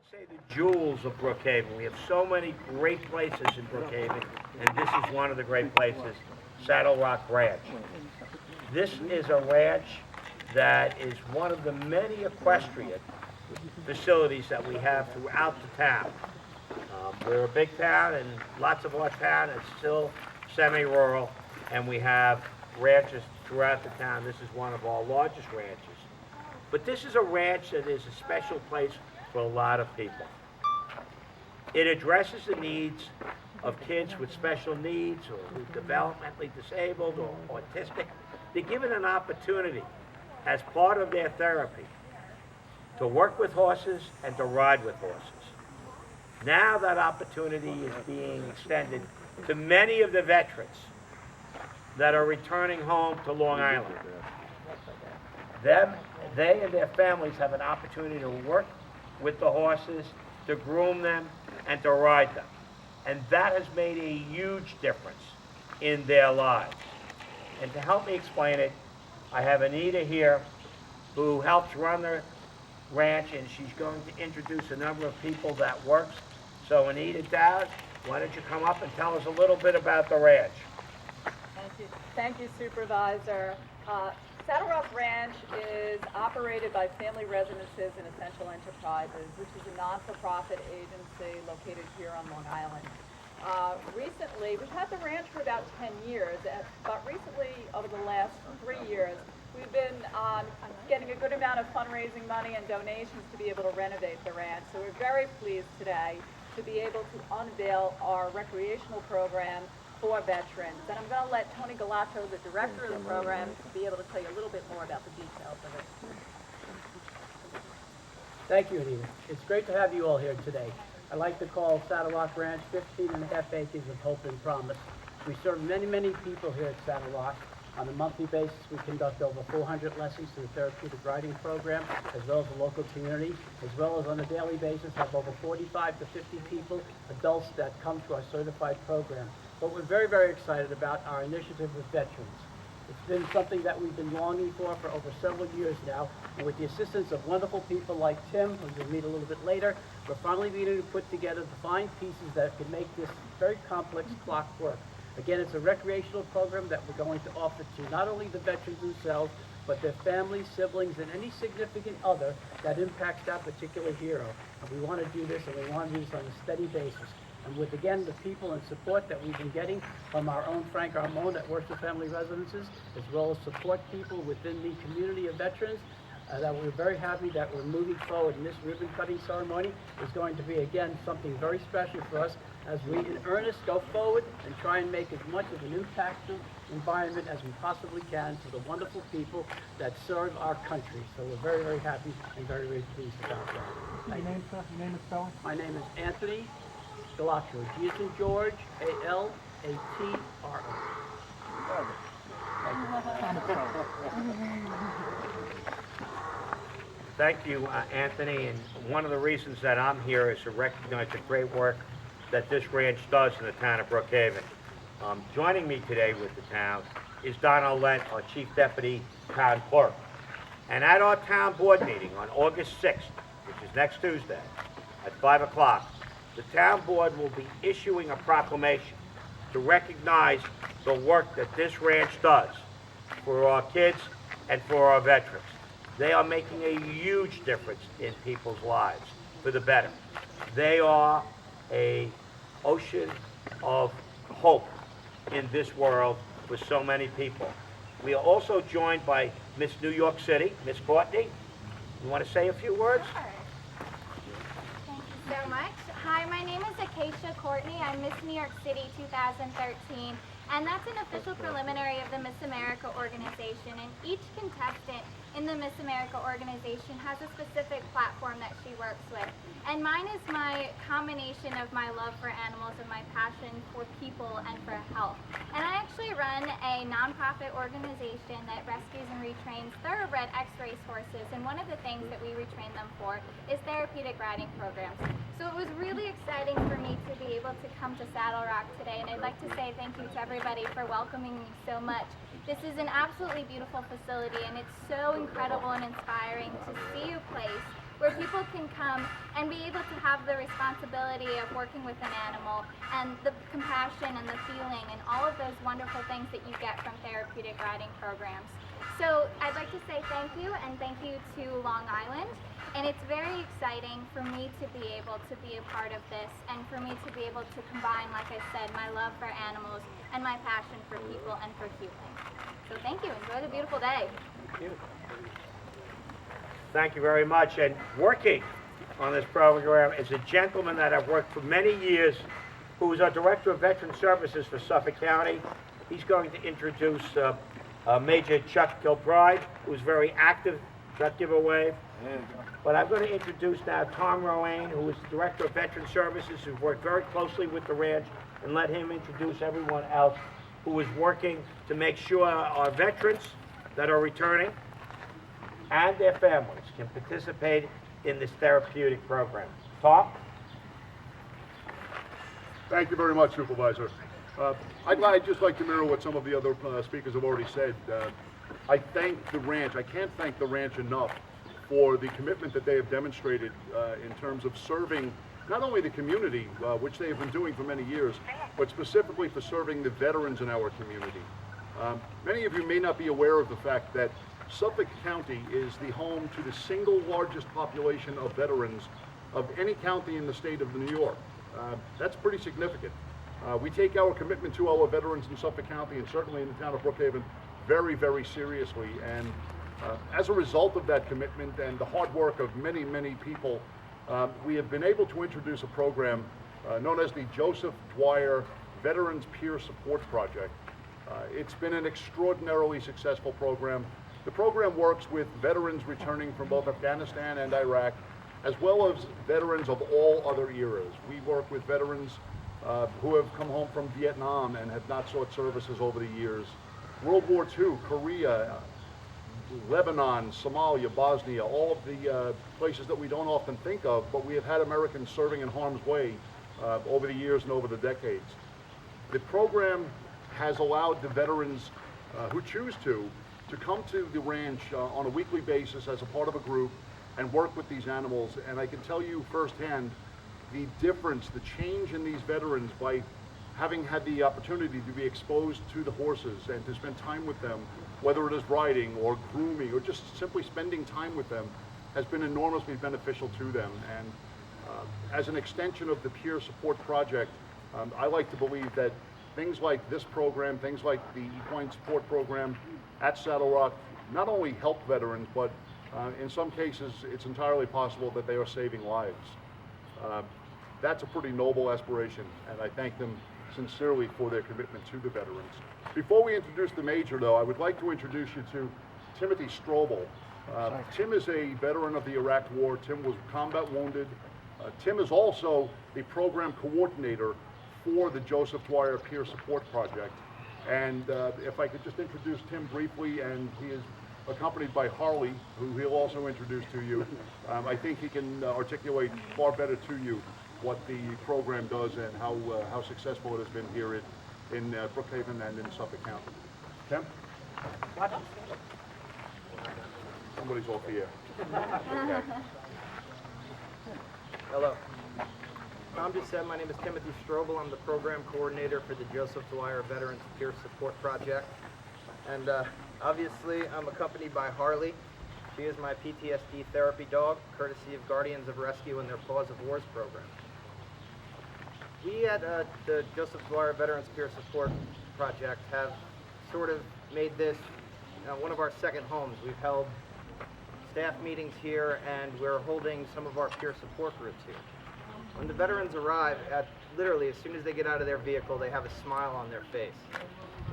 would say the jewels of Brookhaven. We have so many great places in Brookhaven, and this is one of the great places, Saddle Rock Ranch. This is a ranch that is one of the many equestrian facilities that we have throughout the town. We're a big town, and lots of our town is still semi-rural, and we have ranches throughout the town. This is one of our largest ranches. But this is a ranch that is a special place for a lot of people. It addresses the needs of kids with special needs or who are developmentally disabled or autistic. They're given an opportunity as part of their therapy to work with horses and to ride with horses. Now that opportunity is being extended to many of the veterans that are returning home to Long Island. They and their families have an opportunity to work with the horses, to groom them, and to ride them. And that has made a huge difference in their lives. And to help me explain it, I have Anita here, who helps run the ranch, and she's going to introduce a number of people that works. So Anita Dowd, why don't you come up and tell us a little bit about the ranch? Thank you, Supervisor. Saddle Rock Ranch is operated by Family Residences and Essential Enterprises, which is a non-for-profit agency located here on Long Island. Recently, we've had the ranch for about 10 years, but recently, over the last 3 years, we've been getting a good amount of fundraising money and donations to be able to renovate the ranch. So we're very pleased today to be able to unveil our recreational program for veterans. And I'm going to let Tony Galaccio, the director of the program, be able to tell you a little bit more about the details of it. Thank you, Anita. It's great to have you all here today. I like to call Saddle Rock Ranch 15.5 acres of hope and promise. We serve many, many people here at Saddle Rock. On a monthly basis, we conduct over 400 lessons through the therapeutic riding program, as well as the local community, as well as on a daily basis have over 45 to 50 people, adults that come to our certified program. But we're very, very excited about our initiative with veterans. It's been something that we've been longing for over several years now, and with the assistance of wonderful people like Tim, who you'll meet a little bit later, we're finally beginning to put together the fine pieces that can make this very complex clock work. Again, it's a recreational program that we're going to offer to not only the veterans themselves, but their families, siblings, and any significant other that impacts that particular hero. And we want to do this, and we want to do this on a steady basis. And with, again, the people and support that we've been getting from our own Frank Armone that works with Family Residences, as well as support people within the community of veterans, that we're very happy that we're moving forward. And this ribbon cutting ceremony is going to be, again, something very special for us as we, in earnest, go forward and try and make as much of an impactful environment as we possibly can to the wonderful people that serve our country. So we're very, very happy and very, very pleased about that. Your name, sir? Your name is spelling? My name is Anthony Galaccio. G as in George, A-L-A-T-R-O. Thank you, Anthony. And one of the reasons that I'm here is to recognize the great work that this ranch does in the town of Brookhaven. Joining me today with the town is Donna Lent, our Chief Deputy Town Clerk. And at our town board meeting on August 6th, which is next Tuesday, at 5 o'clock, the town board will be issuing a proclamation to recognize the work that this ranch does for our kids and for our veterans. They are making a huge difference in people's lives for the better. They are an ocean of hope in this world for so many people. We are also joined by Miss New York City, Miss Courtney. You want to say a few words? Sure. Thank you so much. Hi, my name is Acacia Courtney. I'm Miss New York City 2013, and that's an official preliminary of the Miss America organization, and each contestant in the Miss America organization has a specific platform that she works with. And mine is my combination of my love for animals and my passion for people and for health. And I actually run a nonprofit organization that rescues and retrains thoroughbred X-race horses, and one of the things that we retrain them for is therapeutic riding programs. So it was really exciting for me to be able to come to Saddle Rock today, and I'd like to say thank you to everybody for welcoming me so much. This is an absolutely beautiful facility, and it's so incredible and inspiring to see a place where people can come and be able to have the responsibility of working with an animal and the compassion and the feeling and all of those wonderful things that you get from therapeutic riding programs. So I'd like to say thank you, and thank you to Long Island. And it's very exciting for me to be able to be a part of this, and for me to be able to combine, like I said, my love for animals and my passion for people and for healing. So thank you. Enjoy the beautiful day. Thank you very much. And working on this program is a gentleman that I've worked for many years, who is our Director of Veteran Services for Suffolk County. He's going to introduce Major Chuck Kilbride, who's very active. Chuck, give a wave. But I'm going to introduce now Tom Roane, who is the Director of Veteran Services, who's worked very closely with the ranch, and let him introduce everyone else who is working to make sure our veterans that are returning and their families can participate in this therapeutic program. Tom? Thank you very much, Supervisor. I'd just like to mirror what some of the other speakers have already said. I thank the ranch. I can't thank the ranch enough for the commitment that they have demonstrated in terms of serving not only the community, which they have been doing for many years, but specifically for serving the veterans in our community. Many of you may not be aware of the fact that Suffolk County is the home to the single largest population of veterans of any county in the state of New York. That's pretty significant. We take our commitment to our veterans in Suffolk County, and certainly in the town of Brookhaven, very, very seriously. And as a result of that commitment and the hard work of many, many people, we have been able to introduce a program known as the Joseph Dwyer Veterans Peer Support Project. It's been an extraordinarily successful program. The program works with veterans returning from both Afghanistan and Iraq, as well as veterans of all other eras. We work with veterans who have come home from Vietnam and have not sought services over the years. World War II, Korea, Lebanon, Somalia, Bosnia, all of the places that we don't often think of, but we have had Americans serving in harm's way over the years and over the decades. The program has allowed the veterans who choose to come to the ranch on a weekly basis as a part of a group and work with these animals. And I can tell you firsthand the difference, the change in these veterans by having had the opportunity to be exposed to the horses and to spend time with them, whether it is riding or grooming or just simply spending time with them, has been enormously beneficial to them. And as an extension of the Peer Support Project, I like to believe that things like this program, things like the Equine Support Program at Saddle Rock, not only help veterans, but in some cases it's entirely possible that they are saving lives. That's a pretty noble aspiration, and I thank them sincerely for their commitment to the veterans. Before we introduce the Major, though, I would like to introduce you to Timothy Strobel. Tim is a veteran of the Iraq War. Tim was combat wounded. Tim is also the program coordinator for the Joseph Dwyer Peer Support Project. And if I could just introduce Tim briefly, and he is accompanied by Harley, who he'll also introduce to you. I think he can articulate far better to you what the program does and how successful it has been here in Brookhaven and in Suffolk County. Tim? Somebody's off the air. Okay. Hello. Tom just said my name is Timothy Strobel. I'm the program coordinator for the Joseph Dwyer Veterans Peer Support Project. And obviously I'm accompanied by Harley. She is my PTSD therapy dog, courtesy of Guardians of Rescue and their Paws of Wars program. We at the Joseph Dwyer Veterans Peer Support Project have sort of made this one of our second homes. We've held staff meetings here, and we're holding some of our peer support groups here. When the veterans arrive, literally as soon as they get out of their vehicle, they have a smile on their face.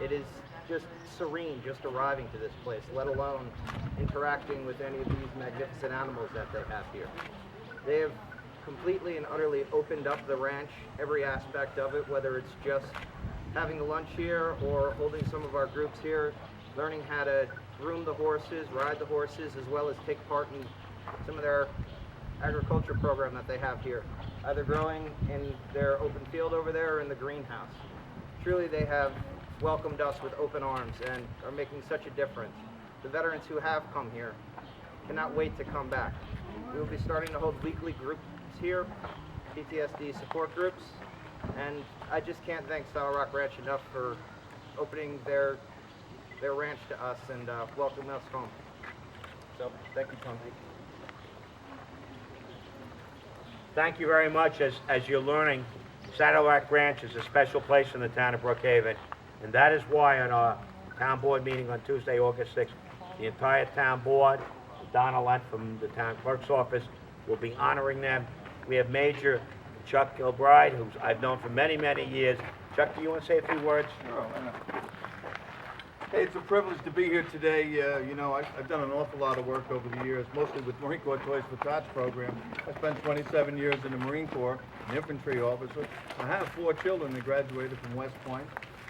It is just serene just arriving to this place, let alone interacting with any of these magnificent animals that they have here. They have completely and utterly opened up the ranch, every aspect of it, whether it's just having a lunch here or holding some of our groups here, learning how to groom the horses, ride the horses, as well as take part in some of their agriculture program that they have here, either growing in their open field over there or in the greenhouse. Truly, they have welcomed us with open arms and are making such a difference. The veterans who have come here cannot wait to come back. We will be starting to hold weekly groups here, PTSD support groups, and I just can't thank Saddle Rock Ranch enough for opening their ranch to us and welcoming us home. So, thank you, Tom. Thank you very much. As you're learning, Saddle Rock Ranch is a special place in the town of Brookhaven, and that is why on our town board meeting on Tuesday, August 6th, the entire town board, Donna Lent from the town clerk's office, will be honoring them. We have Major Chuck Gilbride, who I've known for many, many years. Chuck, do you want to say a few words? Sure, why not? Hey, it's a privilege to be here today. You know, I've done an awful lot of work over the years, mostly with Marine Corps Toys for Tots program. I spent 27 years in the Marine Corps, an infantry officer. I have 4 children that graduated from West Point,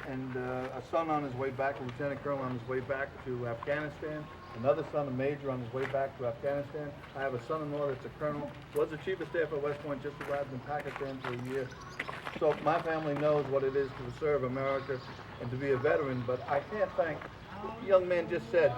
and a son on his way back, a lieutenant colonel on his way back to Afghanistan, another son, a major, on his way back to Afghanistan. I have a son-in-law that's a colonel, was the chief of staff at West Point, just arrived in Pakistan for a year. So my family knows what it is to serve America and to be a veteran, but I can't thank, the young man just said,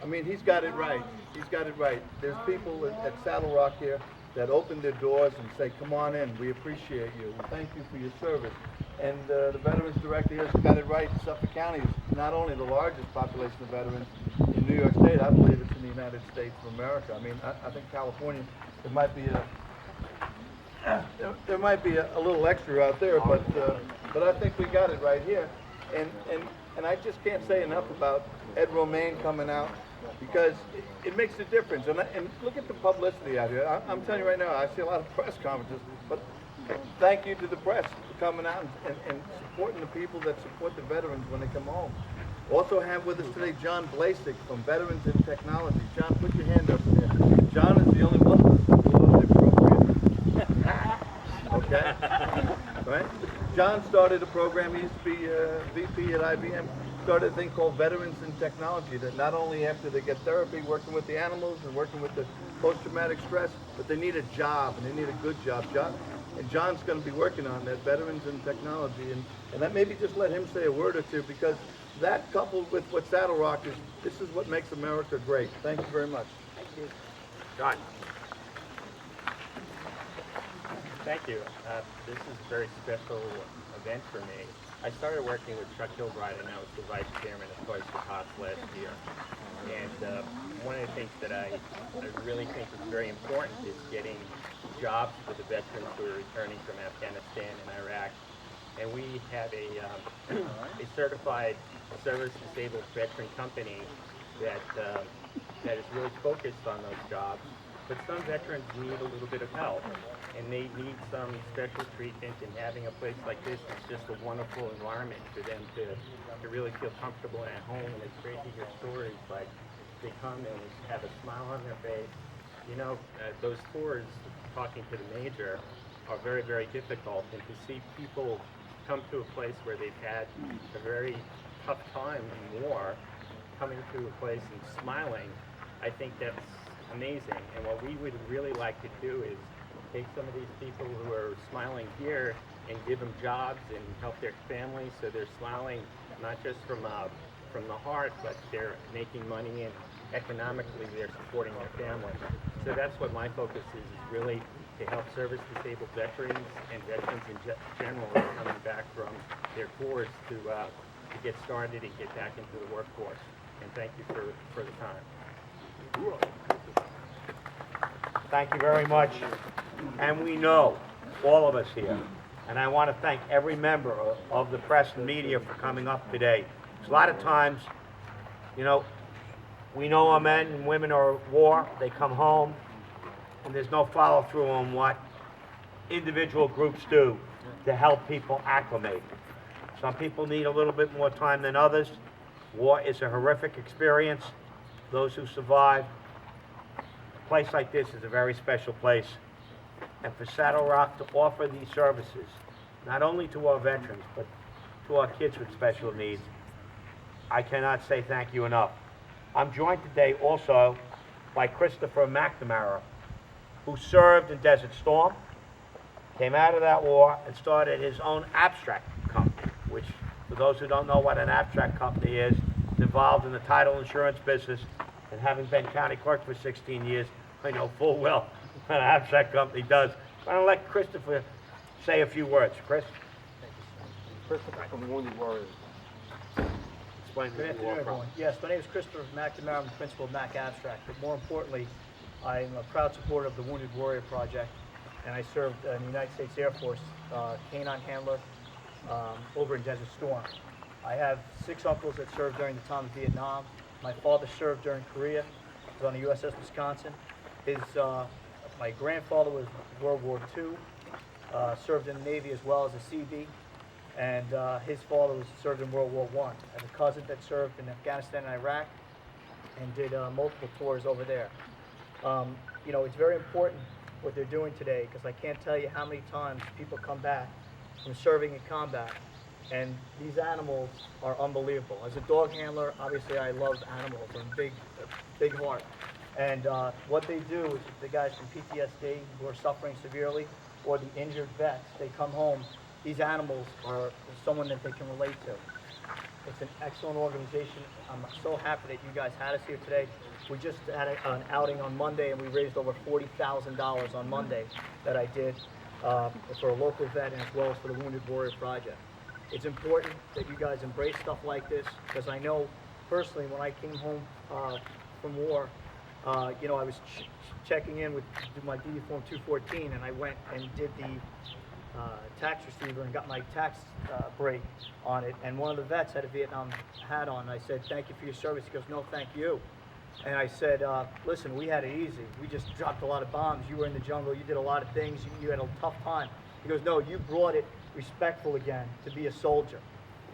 I mean, he's got it right. He's got it right. There's people at Saddle Rock here that open their doors and say, come on in, we appreciate you, we thank you for your service. And the Veterans Director here has got it right. Suffolk County is not only the largest population of veterans in New York State, I believe it's in the United States of America. I mean, I think California, there might be a little extra out there, but I think we got it right here. And I just can't say enough about Ed Romaine coming out, because it makes a difference. And look at the publicity out here. I'm telling you right now, I see a lot of press conferences, but thank you to the press for coming out and supporting the people that support the veterans when they come home. Also have with us today John Blasik from Veterans in Technology. John, put your hand up there. John is the only one of us who loves the program. Okay? Right? John started a program, he used to be VP at IBM, started a thing called Veterans in Technology, that not only after they get therapy, working with the animals and working with the post-traumatic stress, but they need a job, and they need a good job. And John's going to be working on that, Veterans in Technology, and that maybe just let him say a word or two, because that coupled with what Saddle Rock is, this is what makes America great. Thank you very much. Thank you. John. Thank you. This is a very special event for me. I started working with Chuck Gilbride, and I was the vice chairman of Toys for Tots last year. And one of the things that I really think is very important is getting jobs for the veterans who are returning from Afghanistan and Iraq. And we have a certified service-disabled veteran company that is really focused on those jobs. But some veterans need a little bit of help, and they need some special treatment, and having a place like this is just a wonderful environment for them to really feel comfortable and at home. And it's great to hear stories like they come and have a smile on their face. You know, those tours, talking to the major, are very, very difficult, and to see people come to a place where they've had a very tough time in war, coming to a place and smiling, I think that's amazing. And what we would really like to do is take some of these people who are smiling here and give them jobs and help their families, so they're smiling not just from the heart, but they're making money, and economically they're supporting their family. So that's what my focus is really to help service-disabled veterans and veterans in general who are coming back from their tours to get started and get back into the workforce. And thank you for the time. Thank you very much. And we know, all of us here, and I want to thank every member of the press and media for coming up today. A lot of times, you know, we know our men and women are at war, they come home, and there's no follow-through on what individual groups do to help people acclimate. Some people need a little bit more time than others. War is a horrific experience. Those who survive, a place like this is a very special place. And for Saddle Rock to offer these services, not only to our veterans, but to our kids with special needs, I cannot say thank you enough. I'm joined today also by Christopher McNamara, who served in Desert Storm, came out of that war, and started his own abstract company, which, for those who don't know what an abstract company is involved in the title insurance business, and having been county clerk for 16 years, I know full well what an abstract company does. I'm gonna let Christopher say a few words. Chris? Christopher from Wounded Warriors. Explain Good to you afternoon, all everyone. Yes, my name is Christopher McNamara. I'm the principal of Mac Abstract, but more importantly, I'm a proud supporter of the Wounded Warrior Project, and I served in the United States Air Force, canine handler, over in Desert Storm. I have 6 uncles that served during the time of Vietnam. My father served during Korea. He was on the USS Wisconsin. My grandfather was World War II, served in the Navy as well as a CB. And his father served in World War I. I have a cousin that served in Afghanistan and Iraq and did multiple tours over there. You know, it's very important what they're doing today because I can't tell you how many times people come back from serving in combat, and these animals are unbelievable. As a dog handler, obviously I love animals. I'm a big heart. And what they do is the guys from PTSD who are suffering severely or the injured vets, they come home. These animals are someone that they can relate to. It's an excellent organization. I'm so happy that you guys had us here today. We just had an outing on Monday, and we raised over $40,000 on Monday that I did for a local vet and as well as for the Wounded Warrior Project. It's important that you guys embrace stuff like this because I know personally when I came home from war, you know, I was checking in with my DD Form 214, and I went and did the tax receiver and got my tax break on it, and one of the vets had a Vietnam hat on. I said, "Thank you for your service." He goes, "No, thank you." And I said, "Listen, we had it easy. We just dropped a lot of bombs. You were in the jungle. You did a lot of things. You had a tough time." He goes, "No, you brought it respectful again to be a soldier,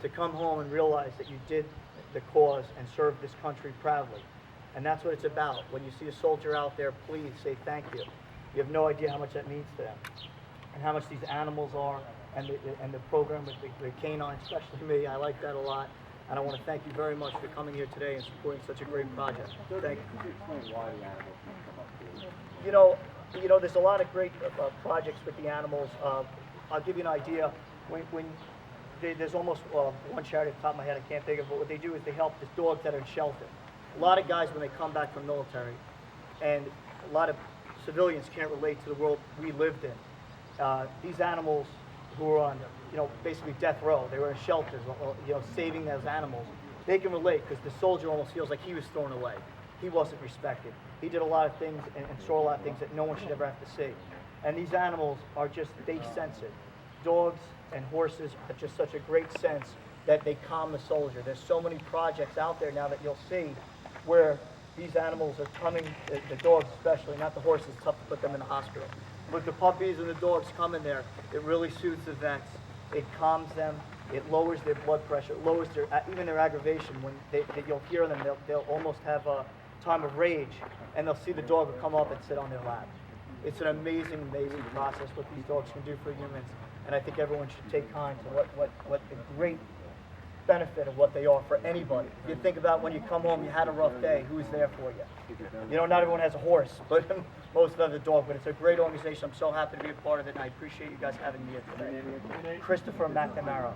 to come home and realize that you did the cause and served this country proudly." And that's what it's about. When you see a soldier out there, please say thank you. You have no idea how much that means to them and how much these animals are, and the program with the canines, especially me. I like that a lot. And I want to thank you very much for coming here today and supporting such a great project. Thank you. You know, there's a lot of great projects with the animals. I'll give you an idea. There's almost one charity at the top of my head I can't think of, but what they do is they help the dogs that are in shelter. A lot of guys when they come back from military, and a lot of civilians can't relate to the world we lived in. These animals who were on, you know, basically death row, they were in shelters, you know, saving those animals. They can relate because the soldier almost feels like he was thrown away. He wasn't respected. He did a lot of things and saw a lot of things that no one should ever have to see. And these animals are just, they sense it. Dogs and horses are just such a great sense that they calm the soldier. There's so many projects out there now that you'll see where these animals are coming, the dogs especially, not the horses, it's tough to put them in the hospital. But the puppies and the dogs come in there, it really soothes the vets. It calms them, it lowers their blood pressure, it lowers their, even their aggravation. When you'll hear them, they'll almost have a time of rage, and they'll see the dog will come up and sit on their lap. It's an amazing, amazing process what these dogs can do for humans, and I think everyone should take kind to what the great benefit of what they are for anybody. You think about when you come home, you had a rough day, who's there for you? You know, not everyone has a horse, but most of them have a dog, but it's a great organization. I'm so happy to be a part of it, and I appreciate you guys having me here today. Christopher McNamara.